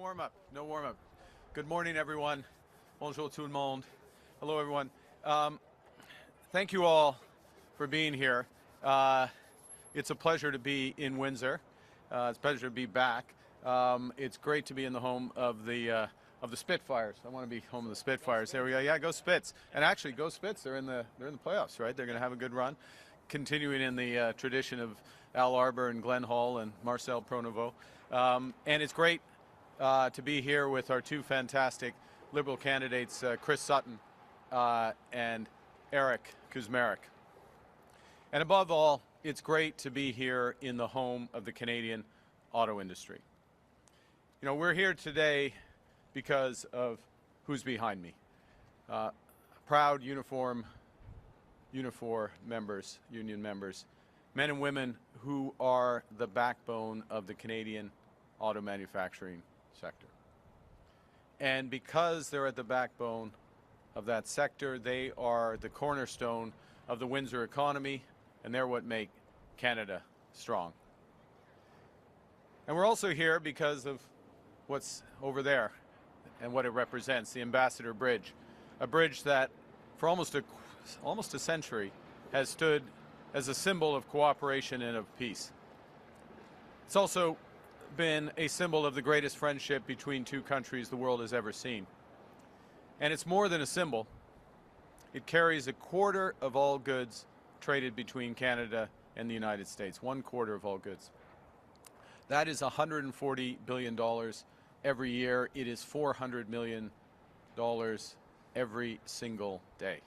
warm-up. No warm-up. Good morning, everyone. Bonjour tout le monde. Hello, everyone. Thank you all for being here. It's a pleasure to be in Windsor. It's a pleasure to be back. It's great to be in the home of the Spitfires. I want to be home of the Spitfires. There we go. Yeah, go Spits. And actually, go Spits. They're in the playoffs, right? They're going to have a good run, continuing in the tradition of Al Arbour and Glenn Hall and Marcel Pronovost. And it's great to be here with our two fantastic Liberal candidates, Chris Sutton and Eric Kuzmarek. And above all, it's great to be here in the home of the Canadian auto industry. You know, we're here today because of who's behind me. Proud Unifor members, union members, men and women who are the backbone of the Canadian auto manufacturing sector. And because they're at the backbone of that sector, they are the cornerstone of the Windsor economy, and they're what make Canada strong. And we're also here because of what's over there and what it represents, the Ambassador Bridge, a bridge that for almost a century has stood as a symbol of cooperation and of peace. It's also been a symbol of the greatest friendship between two countries the world has ever seen. And it's more than a symbol. It carries a quarter of all goods traded between Canada and the United States, 1/4 of all goods. That is $140 billion every year. It is $400 million every single day.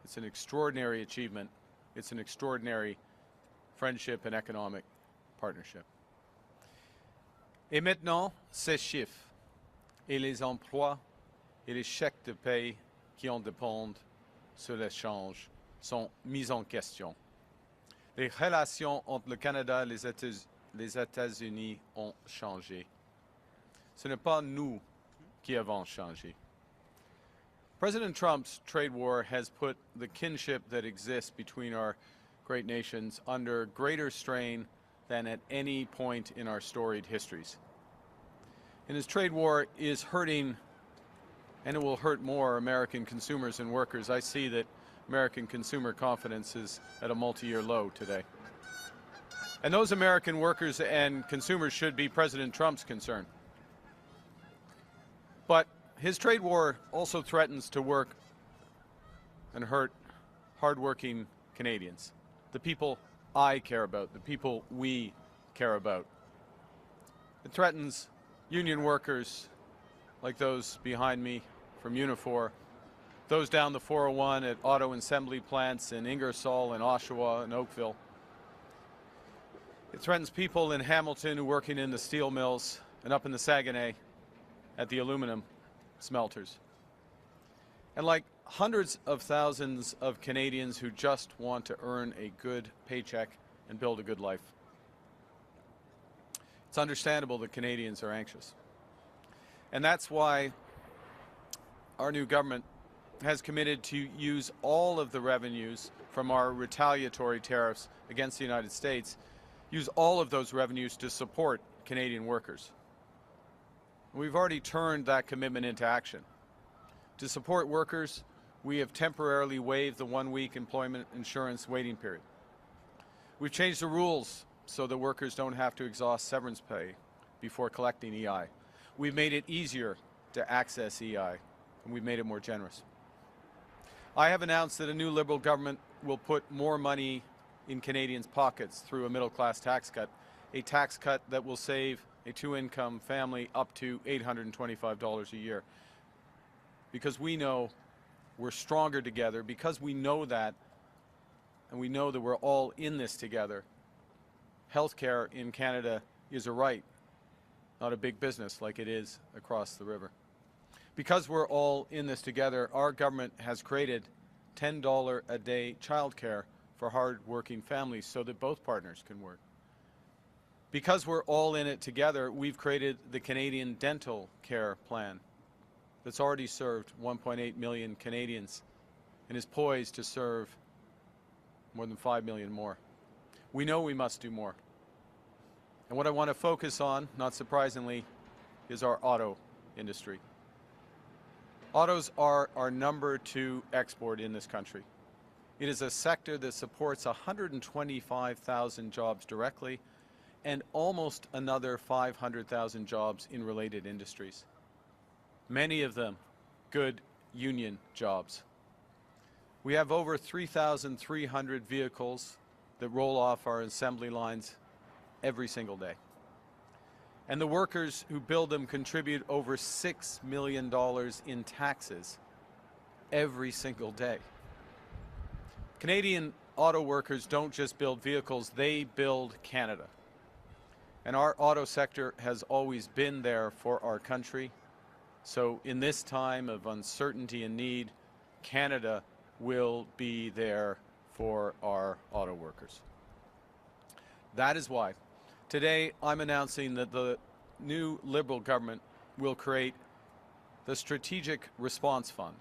It's an extraordinary achievement. It's an extraordinary friendship and economic partnership. Et maintenant, ces chiffres et les emplois et les chèques de paie qui en dépendent sur l'échange sont mis en question. Les relations entre le Canada et les États-Unis ont changé. Ce n'est pas nous qui avons changé. President Trump's trade war has put the kinship that exists between our great nations under greater strain than at any point in our storied histories. And his trade war is hurting, and it will hurt more, American consumers and workers. I see that American consumer confidence is at a multi-year low today. And those American workers and consumers should be President Trump's concern. But his trade war also threatens to work and hurt hardworking Canadians, the people I care about, the people we care about. It threatens union workers like those behind me from Unifor, those down the 401 at auto assembly plants in Ingersoll and Oshawa and Oakville. It threatens people in Hamilton who are working in the steel mills and up in the Saguenay at the aluminum smelters. And like hundreds of thousands of Canadians who just want to earn a good paycheck and build a good life. It's understandable that Canadians are anxious. And that's why our new government has committed to use all of the revenues from our retaliatory tariffs against the United States, use all of those revenues to support Canadian workers. We've already turned that commitment into action. To support workers, we have temporarily waived the 1-week employment insurance waiting period. We've changed the rules so that workers don't have to exhaust severance pay before collecting EI. We've made it easier to access EI, and we've made it more generous. I have announced that a new Liberal government will put more money in Canadians' pockets through a middle-class tax cut, a tax cut that will save a two-income family up to $825 a year. Because we know we're stronger together, because we know that, and we know that we're all in this together. Healthcare in Canada is a right, not a big business like it is across the river. Because we're all in this together, our government has created $10 a day childcare for hard-working families so that both partners can work. Because we're all in it together, we've created the Canadian Dental Care Plan that's already served 1.8 million Canadians and is poised to serve more than 5 million more. We know we must do more. And what I want to focus on, not surprisingly, is our auto industry. Autos are our #2 export in this country. It is a sector that supports 125,000 jobs directly and almost another 500,000 jobs in related industries. Many of them good union jobs. We have over 3,300 vehicles that roll off our assembly lines every single day. And the workers who build them contribute over $6 million in taxes every single day. Canadian auto workers don't just build vehicles, they build Canada. And our auto sector has always been there for our country. So in this time of uncertainty and need, Canada will be there for our auto workers. That is why today I'm announcing that the new Liberal government will create the Strategic Response Fund.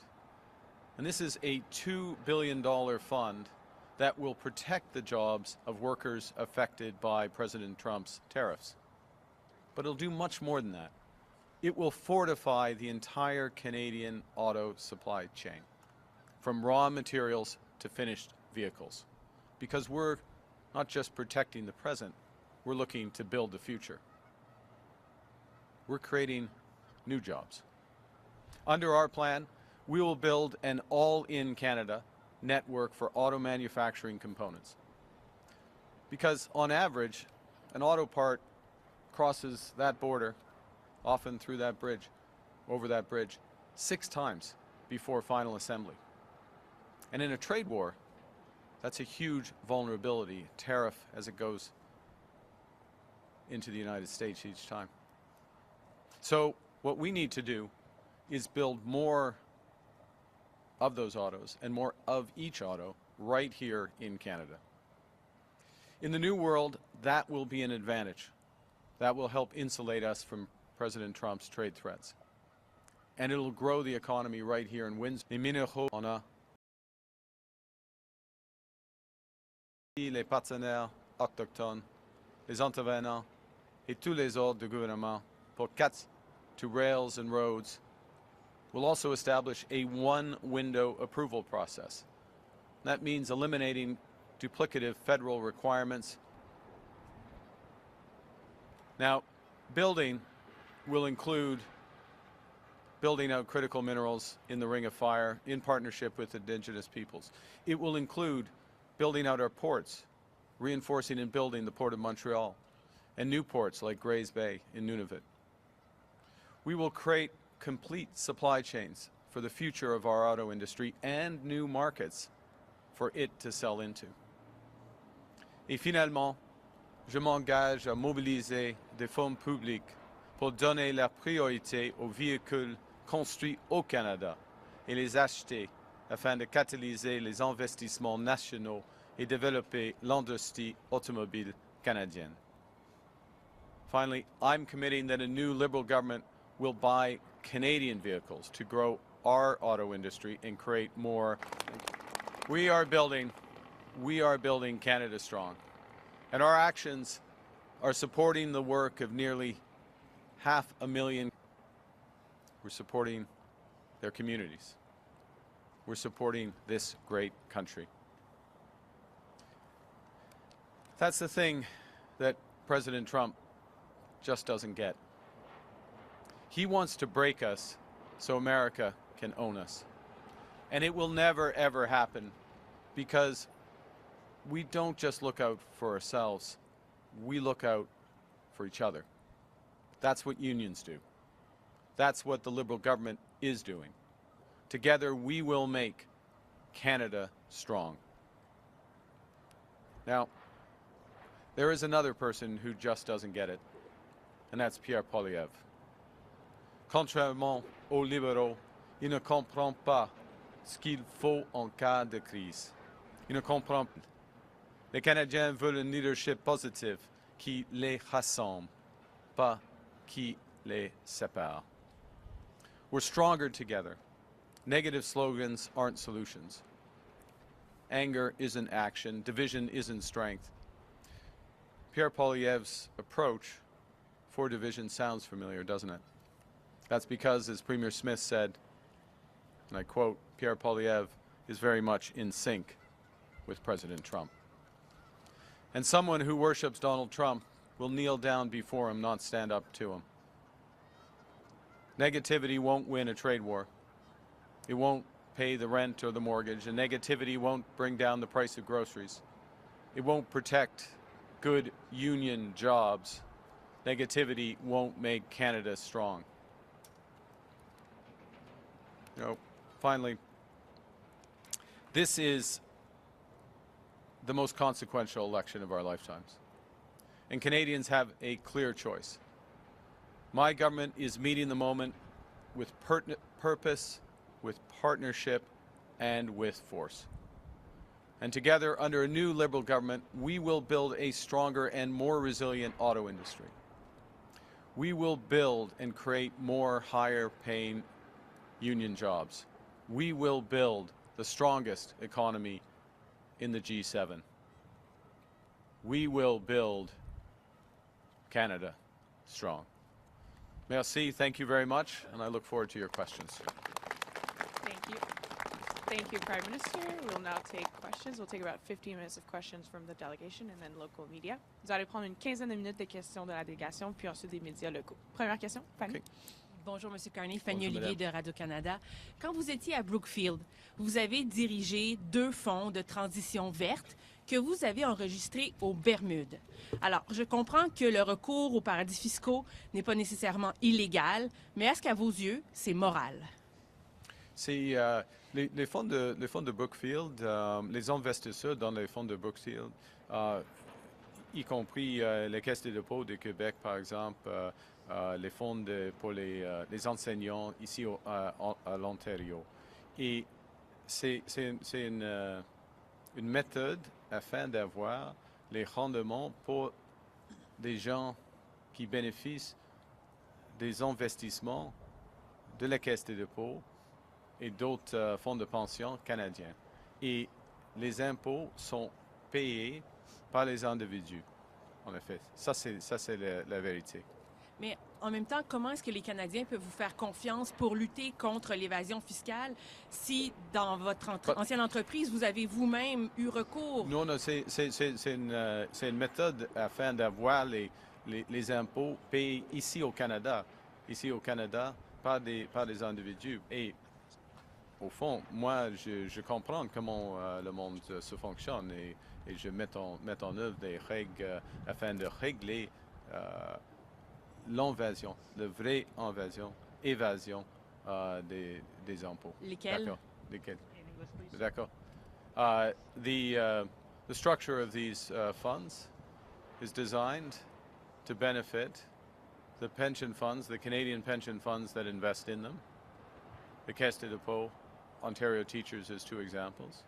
And this is a $2 billion fund that will protect the jobs of workers affected by President Trump's tariffs. But it'll do much more than that. It will fortify the entire Canadian auto supply chain, from raw materials to finished vehicles. Because we're not just protecting the present, we're looking to build the future. We're creating new jobs. Under our plan, we will build an all-in Canada network for auto manufacturing components. Because on average, an auto part crosses that border, often through that bridge, over that bridge, 6 times before final assembly. And in a trade war, that's a huge vulnerability, tariff as it goes into the United States each time. So what we need to do is build more of those autos and more of each auto right here in Canada. In the new world, that will be an advantage. That will help insulate us from President Trump's trade threats. And it'll grow the economy right here in Windsor. Les minéraux, on a les partenaires autochtones, les intervenants et tous les ordres de gouvernement pour 4 to rails and roads. We'll also establish a one-window approval process. That means eliminating duplicative federal requirements. Now, building will include building out critical minerals in the Ring of Fire in partnership with Indigenous peoples. It will include building out our ports, reinforcing and building the Port of Montreal, and new ports like Grays Bay in Nunavut. We will create complete supply chains for the future of our auto industry and new markets for it to sell into. Et finalement, je m'engage à mobiliser des fonds publics pour donner la priorité aux véhicules construits au Canada et les acheter afin de catalyser les investissements nationaux et développer l'industrie automobile canadienne. Finally, I'm committing that a new Liberal government will buy Canadian vehicles to grow our auto industry and create more. We are building Canada strong. And our actions are supporting the work of nearly 500,000. We're supporting their communities. We're supporting this great country. That's the thing that President Trump just doesn't get. He wants to break us so America can own us. And it will never, ever happen because we don't just look out for ourselves, we look out for each other. That's what unions do. That's what the Liberal government is doing. Together we will make Canada strong. Now, there is another person who just doesn't get it, and that's Pierre Poilievre. Contrairement aux libéraux, il ne comprend pas ce qu'il faut en cas de crise. Il ne comprend pas. Les Canadiens veulent un leadership positif qui les rassemble, pas qui les sépare. We're stronger together. Negative slogans aren't solutions. Anger isn't action. Division isn't strength. Pierre Poilievre's approach for division sounds familiar, doesn't it? That's because, as Premier Smith said, and I quote, Pierre Poilievre is very much in sync with President Trump. And someone who worships Donald Trump will kneel down before him, not stand up to him. Negativity won't win a trade war. It won't pay the rent or the mortgage, and negativity won't bring down the price of groceries. It won't protect good union jobs. Negativity won't make Canada strong. Finally, this is the most consequential election of our lifetimes. And Canadians have a clear choice. My government is meeting the moment with purpose, with partnership, and with force. And together, under a new Liberal government, we will build a stronger and more resilient auto industry. We will build and create more higher-paying union jobs. We will build the strongest economy in the G7. We will build Canada strong. Merci, thank you very much, and I look forward to your questions. Thank you. Thank you, Prime Minister. We'll now take questions. We'll take about 15 minutes of questions from the delegation and then local media. Vous allez prendre une quinzaine de minutes de questions de la délégation, puis ensuite des médias locaux. Première question, Fanny. Okay. Bonjour, M. Carney. Fanny Olivier de Radio-Canada. Quand vous étiez à Brookfield, vous avez dirigé 2 fonds de transition verte que vous avez enregistrés aux Bermudes. Alors, je comprends que le recours aux paradis fiscaux n'est pas nécessairement illégal, mais est-ce qu'à vos yeux, c'est moral? C'est les fonds de Brookfield, les investisseurs dans les fonds de Brookfield, y compris les caisses de dépôt de Québec, par exemple, les fonds pour les enseignants ici à l'Ontario. Et c'est une méthode afin d'avoir les rendements pour des gens qui bénéficient des investissements de la caisse de dépôt et d'autres fonds de pension canadiens. Et les impôts sont payés par les individus, en effet. Ça, c'est la vérité. Mais en même temps, comment est-ce que les Canadiens peuvent vous faire confiance pour lutter contre l'évasion fiscale si, dans votre ancienne entreprise, vous avez vous-même eu recours? Non, c'est une méthode afin d'avoir les impôts payés ici au Canada par des individus. Et au fond, moi, je comprends comment le monde se fonctionne et je mets en œuvre des règles afin de régler l'invasion, la vraie évasion des impôts. Lesquels? D'accord. Lesquels? D'accord. The structure of these funds is designed to benefit the pension funds, the Canadian pension funds that invest in them. The Caisse de dépôt, Ontario Teachers as 2 examples.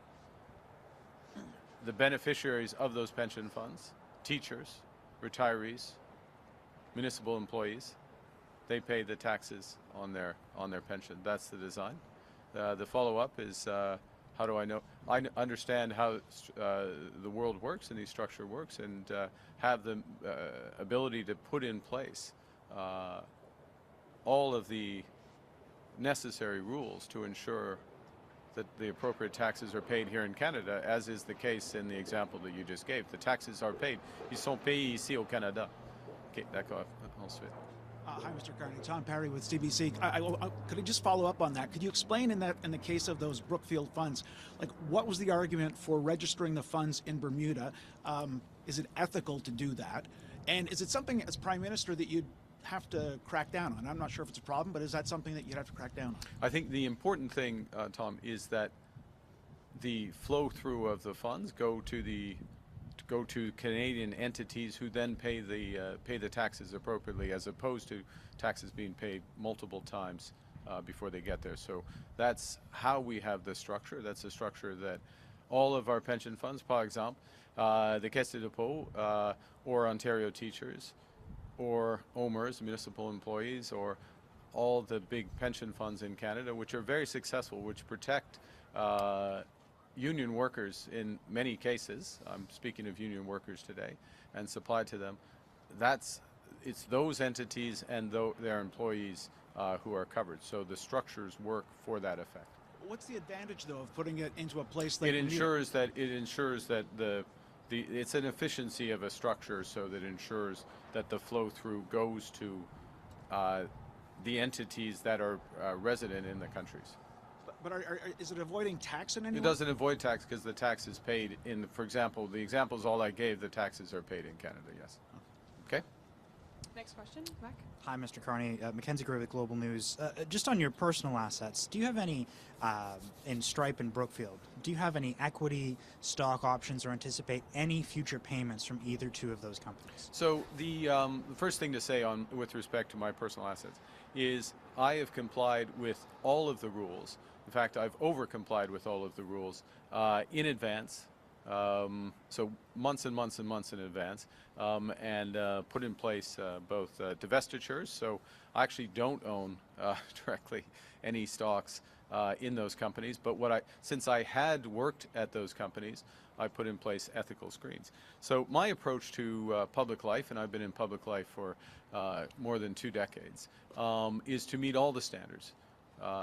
The beneficiaries of those pension funds, teachers, retirees, municipal employees, they pay the taxes on their pension. That's the design. The follow-up is how do I know? I understand how the world works and the structure works, and have the ability to put in place all of the necessary rules to ensure that the appropriate taxes are paid here in Canada, as is the case in the example that you just gave. The taxes are paid. Ils sont payés ici au Canada. Okay, d'accord. Ensuite. Hi, Mr. Carney. Tom Parry with CBC. Could I just follow up on that? Could you explain in the case of those Brookfield funds, like what was the argument for registering the funds in Bermuda? Is it ethical to do that? And is it something as Prime Minister that you'd have to crack down on? I'm not sure if it's a problem, but is that something that you'd have to crack down on? I think the important thing, Tom, is that the flow through of the funds go to Canadian entities who then pay the taxes appropriately, as opposed to taxes being paid multiple times before they get there. So that's how we have the structure. That's the structure that all of our pension funds, par exemple, the Caisse de dépôt, or Ontario Teachers, or OMERS, municipal employees, or all the big pension funds in Canada, which are very successful, which protect union workers in many cases. I'm speaking of union workers today, and supply to them. It's those entities and their employees who are covered. So the structures work for that effect. What's the advantage, though, of putting it into a place like It Bermuda? ensures that it's an efficiency of a structure, so that ensures that the flow through goes to the entities that are resident in the countries. But is it avoiding tax in any It way? doesn't avoid tax because the tax is paid in, for example, the examples all I gave, the taxes are paid in Canada, yes. Okay? Next question, Mac. Hi, Mr. Carney. Mackenzie Gray with Global News. Just on your personal assets, do you have any, in Stripe and Brookfield, do you have any equity, stock options, or anticipate any future payments from either two of those companies? So the first thing to say with respect to my personal assets is I have complied with all of the rules. In fact, I've over-complied with all of the rules in advance, so months and months and months in advance, and put in place both divestitures. So I actually don't own directly any stocks in those companies, but since I had worked at those companies, I put in place ethical screens. So my approach to public life, and I've been in public life for more than 2 decades, is to meet all the standards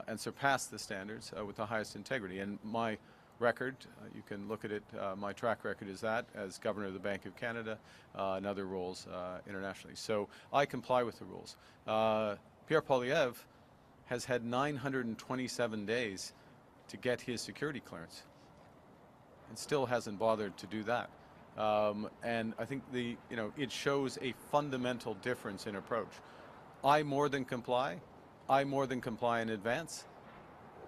and surpass the standards with the highest integrity. And my record, you can look at it, my track record is that as Governor of the Bank of Canada and other roles internationally. So I comply with the rules. Pierre Poilievre has had 927 days to get his security clearance and still hasn't bothered to do that. And I think it shows a fundamental difference in approach. I more than comply in advance.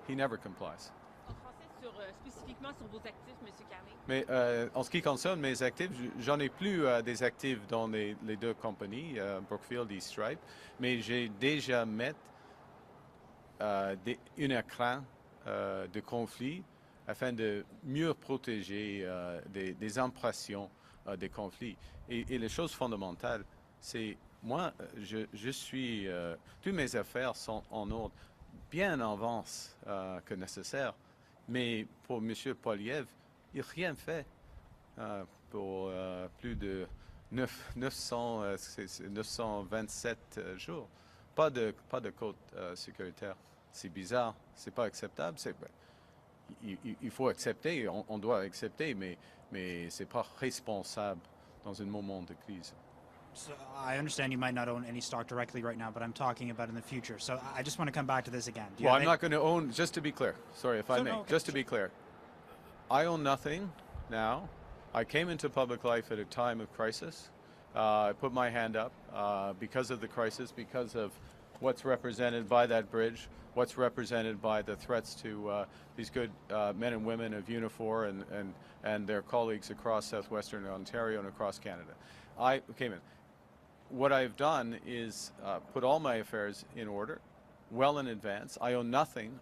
He never complies. En français, spécifiquement sur vos actifs, M. Carney. Mais en ce qui concerne mes actifs, j'en ai plus des actifs dans les 2 compagnies, Brookfield et Stripe, mais j'ai déjà mis un écran de conflit afin de mieux protéger des impressions des conflits. Et la chose fondamentale, c'est moi, je suis, toutes mes affaires sont en ordre bien en avance que nécessaire. Mais pour M. Poilievre, il n'a rien fait pour plus de 927 jours. Pas de côte sécuritaire. C'est bizarre, c'est pas acceptable. Il faut accepter, on doit accepter, mais c'est pas responsable dans un moment de crise. So I understand you might not own any stock directly right now, but I'm talking about in the future. So I just want to come back to this again. Well, I'm not going to own, just to be clear, sorry if I may, okay. just to be clear, I own nothing now. I came into public life at a time of crisis. I put my hand up because of the crisis, because of what's represented by that bridge, what's represented by the threats to these good men and women of Unifor and their colleagues across southwestern Ontario and across Canada. I came in. What I've done is put all my affairs in order, well in advance. I own nothing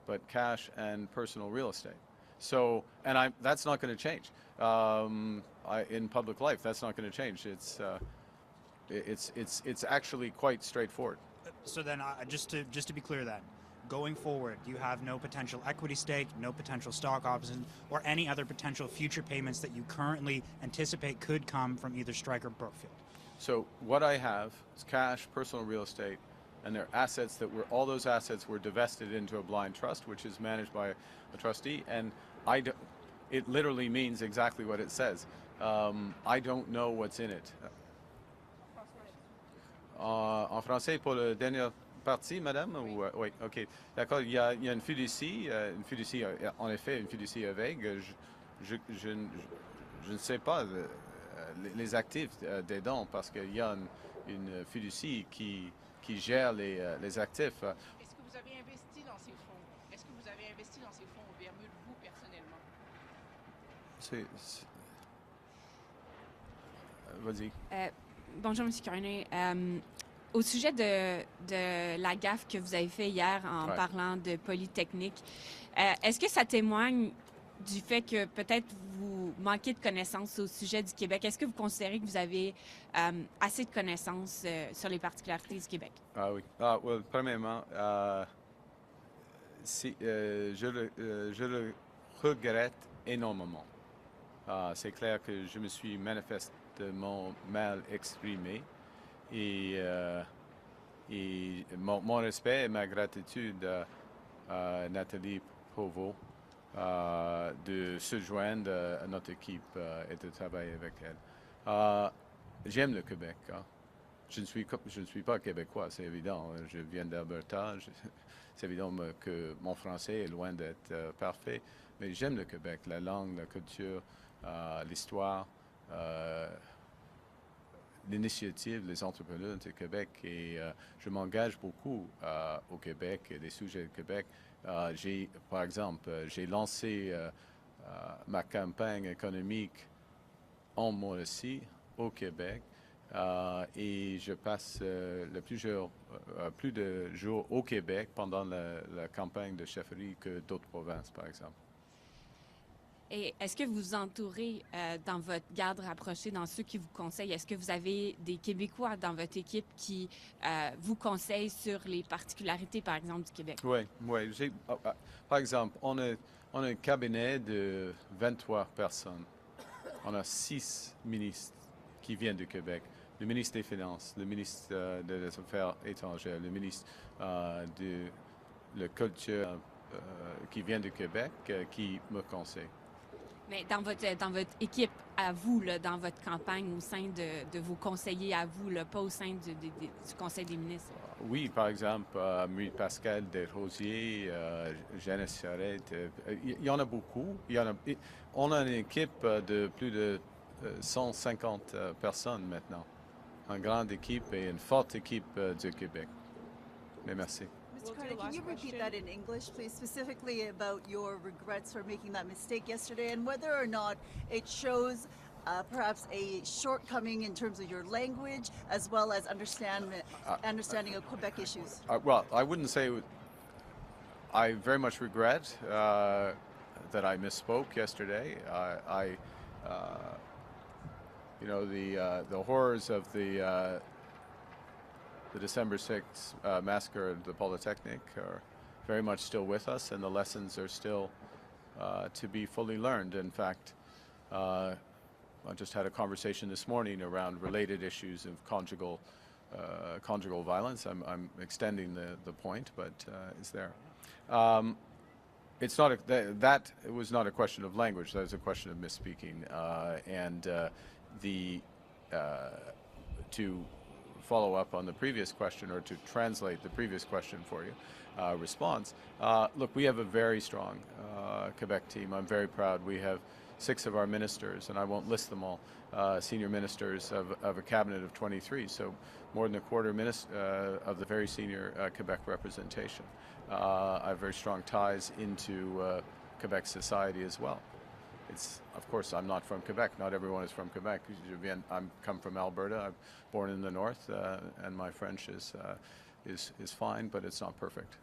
but cash and personal real estate. So, and that's not going to change. In public life, that's not going to change. It's actually quite straightforward. So then, just to be clear then, going forward, you have no potential equity stake, no potential stock option, or any other potential future payments that you currently anticipate could come from either Strike or Brookfield. So what I have is cash, personal real estate, and their assets all those assets were divested into a blind trust, which is managed by a trustee. And it literally means exactly what it says. I don't know what's in it. En français pour la dernière partie, madame? Oui, ok. D'accord, il y a une fiducie, en effet, une fiducie aveugle. Je ne sais pas les actifs dedans parce qu'il y a une fiducie qui gère les actifs. Est-ce que vous avez investi dans ces fonds? Est-ce que vous avez investi dans ces fonds aux Bermudes, vous, personnellement? Vas-y. Bonjour, M. Carney. Au sujet de la gaffe que vous avez fait hier en parlant de Polytechnique, est-ce que ça témoigne du fait que peut-être vous manquez de connaissances au sujet du Québec? Est-ce que vous considérez que vous avez assez de connaissances sur les particularités du Québec? Ah oui. Premièrement, je le regrette énormément. C'est clair que je me suis manifestement mal exprimé et et mon respect et ma gratitude à Nathalie Provost de se joindre à notre équipe et de travailler avec elle. J'aime le Québec. Hein. Je ne suis pas québécois, c'est évident. Je viens d'Alberta. C'est évident que mon français est loin d'être parfait. Mais j'aime le Québec, la langue, la culture, l'histoire, l'initiative, les entrepreneurs du Québec. Et je m'engage beaucoup au Québec et des sujets du Québec. Par exemple, j'ai lancé ma campagne économique en Mauricie, au Québec. Et je passe plus de jours au Québec pendant la campagne de chefferie que d'autres provinces, par exemple. Et est-ce que vous vous entourez dans votre garde rapprochée, dans ceux qui vous conseillent? Est-ce que vous avez des Québécois dans votre équipe qui vous conseillent sur les particularités, par exemple, du Québec? Oui. Par exemple, on a un cabinet de 23 personnes. On a 6 ministres qui viennent du Québec. Le ministre des Finances, le ministre des Affaires étrangères, le ministre de la Culture qui vient du Québec, qui me conseille. Mais dans votre équipe à vous, là, dans votre campagne, au sein de vos conseillers à vous, là, pas au sein du Conseil des ministres? Oui, par exemple, Marie-Pascale Desrosiers, Janice Charette, il y en a beaucoup. On a une équipe de plus de 150 personnes maintenant. Une grande équipe et une forte équipe du Québec. Mais merci. We'll Mr. do Carney, the can last you repeat question. that in English, please, specifically about your regrets for making that mistake yesterday and whether or not it shows perhaps a shortcoming in terms of your language as well as understanding of Quebec issues? Well, I wouldn't say I very much regret that I misspoke yesterday. The horrors of the December 6th massacre at the Polytechnic are very much still with us, and the lessons are still to be fully learned. In fact, I just had a conversation this morning around related issues of conjugal violence. I'm extending the point, but it's there. It's not that it was not a question of language. That was a question of misspeaking, and to follow up on the previous question, or to translate the previous question for you, response. Look, we have a very strong Quebec team. I'm very proud. We have 6 of our ministers, and I won't list them all, senior ministers of a cabinet of 23, so more than a quarter of the very senior Quebec representation. I have very strong ties into Quebec society as well. Of course, I'm not from Quebec. Not everyone is from Quebec. I'm come from Alberta. I'm born in the north, and my French is fine, but it's not perfect.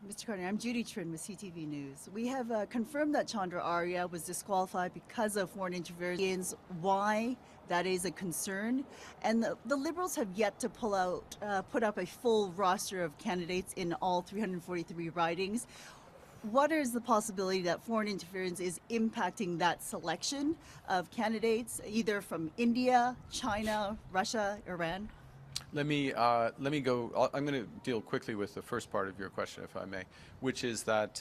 Mr. Carney, I'm Judy Trin with CTV News. We have confirmed that Chandra Arya was disqualified because of foreign interference. Why that is a concern, and the Liberals have yet to put up a full roster of candidates in all 343 ridings. What is the possibility that foreign interference is impacting that selection of candidates, either from India, China, Russia, Iran? Let me go. I'm going to deal quickly with the first part of your question, if I may, which is that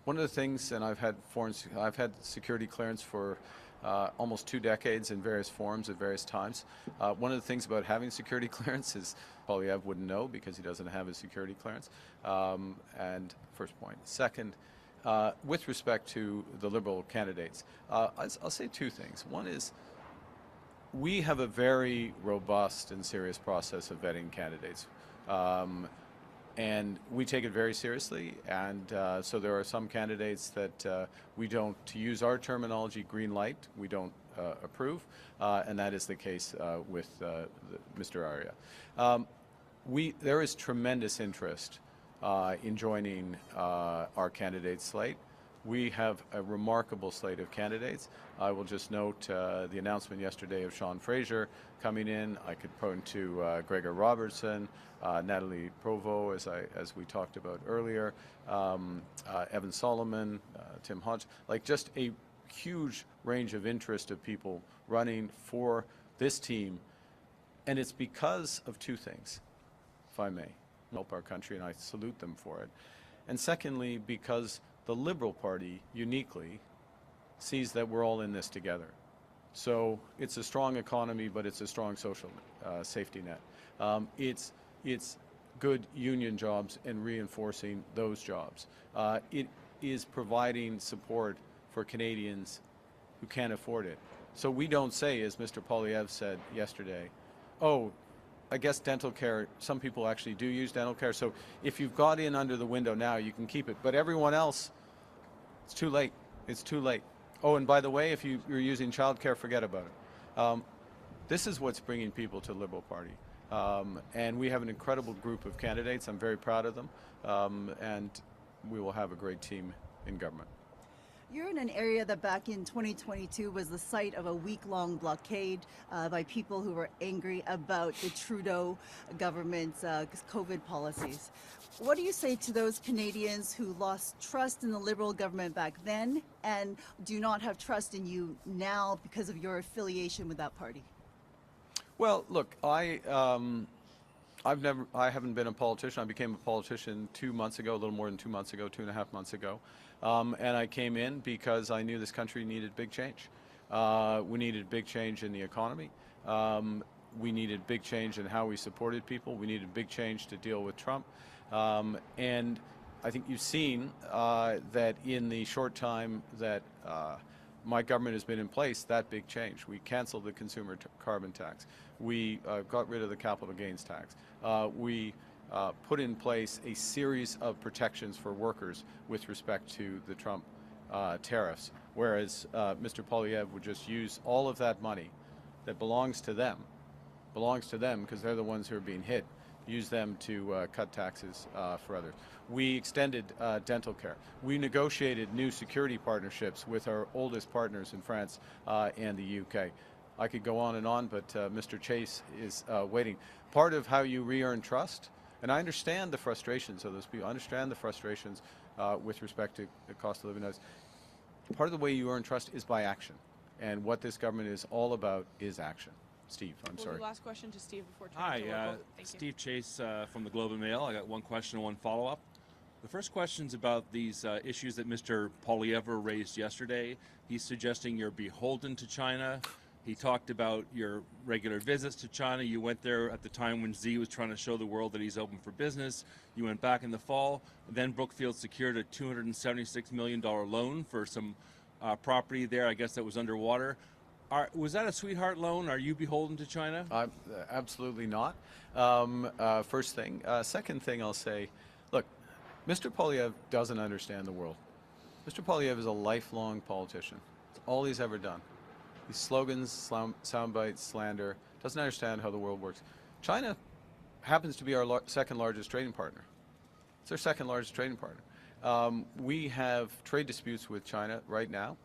one of the things, and I've had security clearance for almost 2 decades in various forms at various times. One of the things about having security clearance is Polyev wouldn't know because he doesn't have a security clearance. And first point. Second, with respect to the Liberal candidates, I'll say 2 things. One is, we have a very robust and serious process of vetting candidates. And we take it very seriously, and so there are some candidates that we don't, to use our terminology, green light, we don't approve, and that is the case with Mr. Arya. There is tremendous interest in joining our candidate slate. We have a remarkable slate of candidates. I will just note the announcement yesterday of Sean Fraser coming in. I could point to Gregor Robertson, Natalie Provost, as we talked about earlier, Evan Solomon, Tim Hodge, like just a huge range of interest of people running for this team. And it's because of two things, if I may, help our country, and I salute them for it. And secondly, because the Liberal Party uniquely sees that we're all in this together. So it's a strong economy, but it's a strong social safety net. It's good union jobs and reinforcing those jobs. It is providing support for Canadians who can't afford it. So we don't say, as Mr. Poilievre said yesterday, oh, I guess dental care, some people actually do use dental care, so if you've got in under the window now, you can keep it. But everyone else, it's too late. It's too late. Oh, and by the way, if you're using childcare, forget about it. This is what's bringing people to the Liberal Party. And we have an incredible group of candidates. I'm very proud of them. And we will have a great team in government. You're in an area that back in 2022 was the site of a week-long blockade by people who were angry about the Trudeau government's COVID policies. What do you say to those Canadians who lost trust in the Liberal government back then and do not have trust in you now because of your affiliation with that party? Well, look, I haven't been a politician. I became a politician 2 months ago, a little more than 2 months ago, 2.5 months ago. And I came in because I knew this country needed big change. We needed big change in the economy. We needed big change in how we supported people. We needed big change to deal with Trump. And I think you've seen that in the short time that my government has been in place, that big change. We canceled the consumer carbon tax. We got rid of the capital gains tax. We put in place a series of protections for workers with respect to the Trump tariffs, whereas Mr. Poilievre would just use all of that money that belongs to them because they're the ones who are being hit, use them to cut taxes for others. We extended dental care. We negotiated new security partnerships with our oldest partners in France and the UK. I could go on, but Mr. Chase is waiting. Part of how you re-earn trust, and I understand the frustrations of those people, I understand the frustrations with respect to the cost of living. Part of the way you earn trust is by action. And what this government is all about is action. Steve, I'm sorry. Last question to Steve before turning to Hi, local. Thank you. Steve Chase from the Globe and Mail. I got one question and one follow-up. The first question's about these issues that Mr. Poilievre raised yesterday. He's suggesting you're beholden to China. He talked about your regular visits to China. You went there at the time when Xi was trying to show the world that he's open for business. You went back in the fall. Then Brookfield secured a $276 million loan for some property there. I guess that was underwater. Was that a sweetheart loan? Are you beholden to China? Absolutely not. First thing. Second thing I'll say, look, Mr. Poilievre doesn't understand the world. Mr. Poilievre is a lifelong politician. It's all he's ever done. These slogans, sound bites, slander, doesn't understand how the world works. China happens to be our second largest trading partner. It's our second largest trading partner. We have trade disputes with China right now.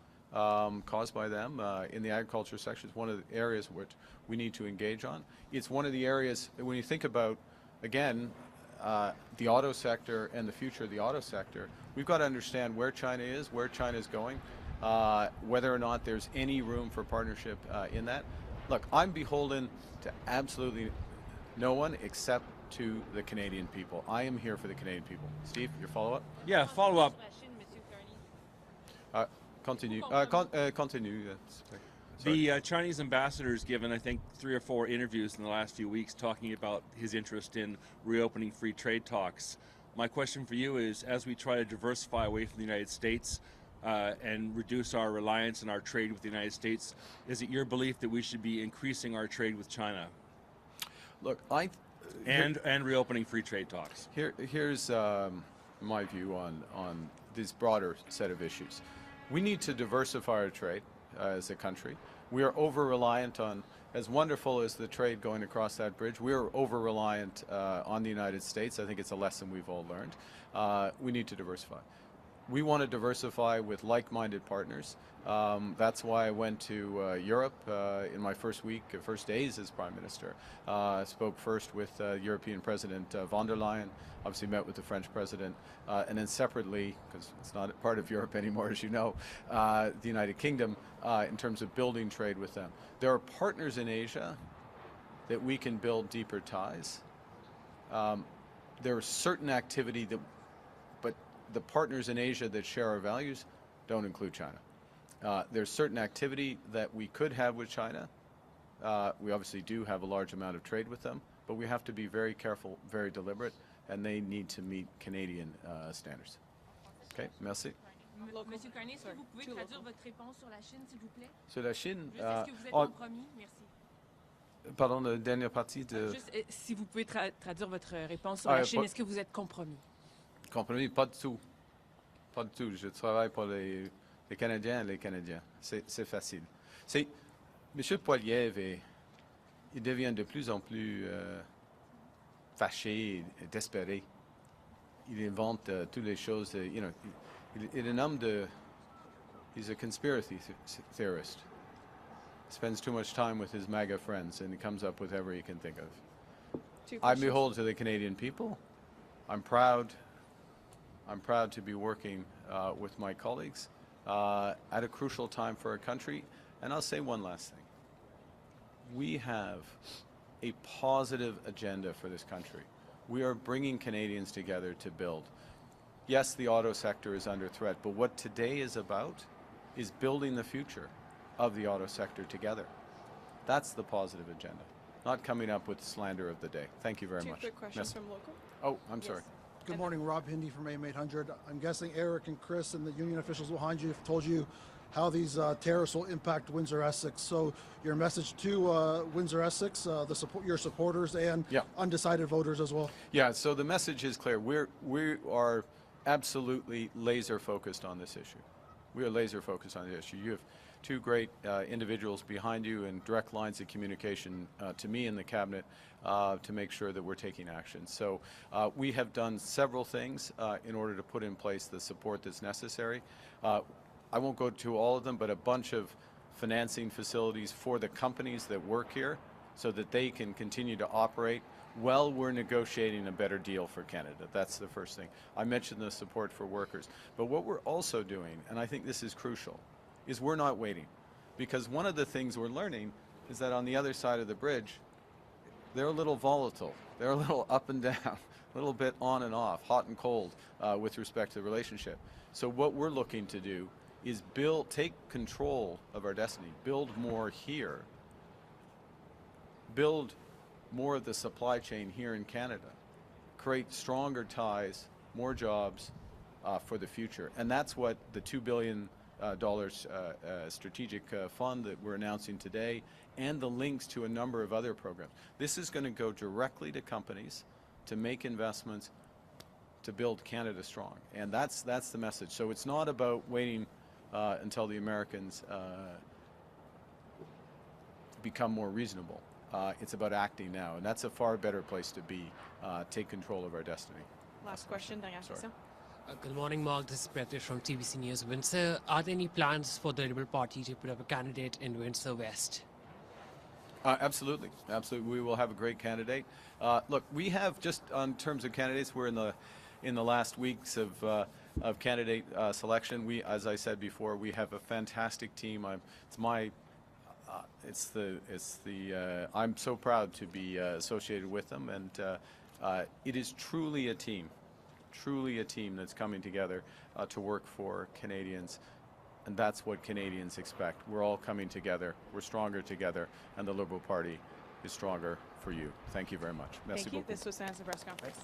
Caused by them in the agriculture sector. It's one of the areas which we need to engage on. It's one of the areas, when you think about, again, the auto sector and the future of the auto sector, we've got to understand where China is, where China is going, whether or not there's any room for partnership in that. Look, I'm beholden to absolutely no one except to the Canadian people. I am here for the Canadian people. Steve, your follow-up? Yeah, follow-up. Continue. Continue. The Chinese ambassador has given, I think, 3 or 4 interviews in the last few weeks talking about his interest in reopening free trade talks. My question for you is, as we try to diversify away from the United States and reduce our reliance on our trade with the United States, is it your belief that we should be increasing our trade with China? Look, and reopening free trade talks. Here's my view on this broader set of issues. We need to diversify our trade as a country. We are over-reliant on, as wonderful as the trade going across that bridge, we are over-reliant on the United States. I think it's a lesson we've all learned. We need to diversify. We want to diversify with like-minded partners. That's why I went to Europe in my first days as Prime Minister. Spoke first with European President von der Leyen, obviously met with the French President, and then separately, because it's not part of Europe anymore, as you know, the United Kingdom, in terms of building trade with them. There are partners in Asia that we can build deeper ties. There are certain activity but the partners in Asia that share our values don't include China. There's certain activity that we could have with China. We obviously do have a large amount of trade with them, but we have to be very careful, very deliberate, and they need to meet Canadian standards. Okay, merci. Monsieur Carney, est-ce que vous pouvez traduire votre réponse sur la Chine, s'il vous plaît? Sur la Chine, Juste, est-ce que vous êtes compromis? Merci. pardon, la dernière partie de... Juste, si vous pouvez traduire votre réponse sur la Chine, est-ce que vous êtes compromis? Compromis, pas du tout. Pas du tout. Je travaille pour les Canadiens et les Canadiens. C'est facile. M. Poilievre, il devient de plus en plus fâché et désespéré. Il invente toutes les choses. Il est un homme de... He's a conspiracy theorist. Spends too much time with his MAGA friends, and he comes up with whatever he can think of. I behold to the Canadian people. I'm proud to be working with my colleagues at a crucial time for our country. And I'll say one last thing. We have a positive agenda for this country. We are bringing Canadians together to build. Yes, the auto sector is under threat, but what today is about is building the future of the auto sector together. That's the positive agenda, not coming up with slander of the day. Thank you very much. Two quick questions from local. Oh, I'm sorry. Good morning, Rob Hindy from AM 800. I'm guessing Eric and Chris and the union officials behind you have told you how these tariffs will impact Windsor Essex. So your message to Windsor Essex, your supporters and undecided voters as well. Yeah, so the message is clear. We are absolutely laser focused on this issue. We are laser focused on the issue. You have two great individuals behind you and direct lines of communication to me in the cabinet to make sure that we're taking action. So we have done several things in order to put in place the support that's necessary. I won't go to all of them, but a bunch of financing facilities for the companies that work here so that they can continue to operate while we're negotiating a better deal for Canada. That's the first thing. I mentioned the support for workers. But what we're also doing, and I think this is crucial, is we're not waiting. Because one of the things we're learning is that on the other side of the bridge, they're a little volatile. They're a little up and down, a little bit on and off, hot and cold with respect to the relationship. So what we're looking to do is take control of our destiny, build more here, build more of the supply chain here in Canada, create stronger ties, more jobs for the future. And that's what the $2 billion strategic fund that we're announcing today and the links to a number of other programs. This is going to go directly to companies to make investments to build Canada strong. And that's the message. So it's not about waiting until the Americans become more reasonable. It's about acting now, and that's a far better place to be. Take control of our destiny. Last question, dernière question. Good morning, Mark. This is Pratish from TBC News Windsor. Are there any plans for the Liberal Party to put up a candidate in Windsor West? Absolutely, absolutely. We will have a great candidate. Look, we have just on terms of candidates, we're in the last weeks of candidate selection. We, as I said before, we have a fantastic team. I'm so proud to be associated with them, and it is truly a team that's coming together to work for Canadians, and that's what Canadians expect. We're all coming together, we're stronger together, and the Liberal Party is stronger for you. Thank you very much. Merci Thank you. beaucoup. This was the press conference.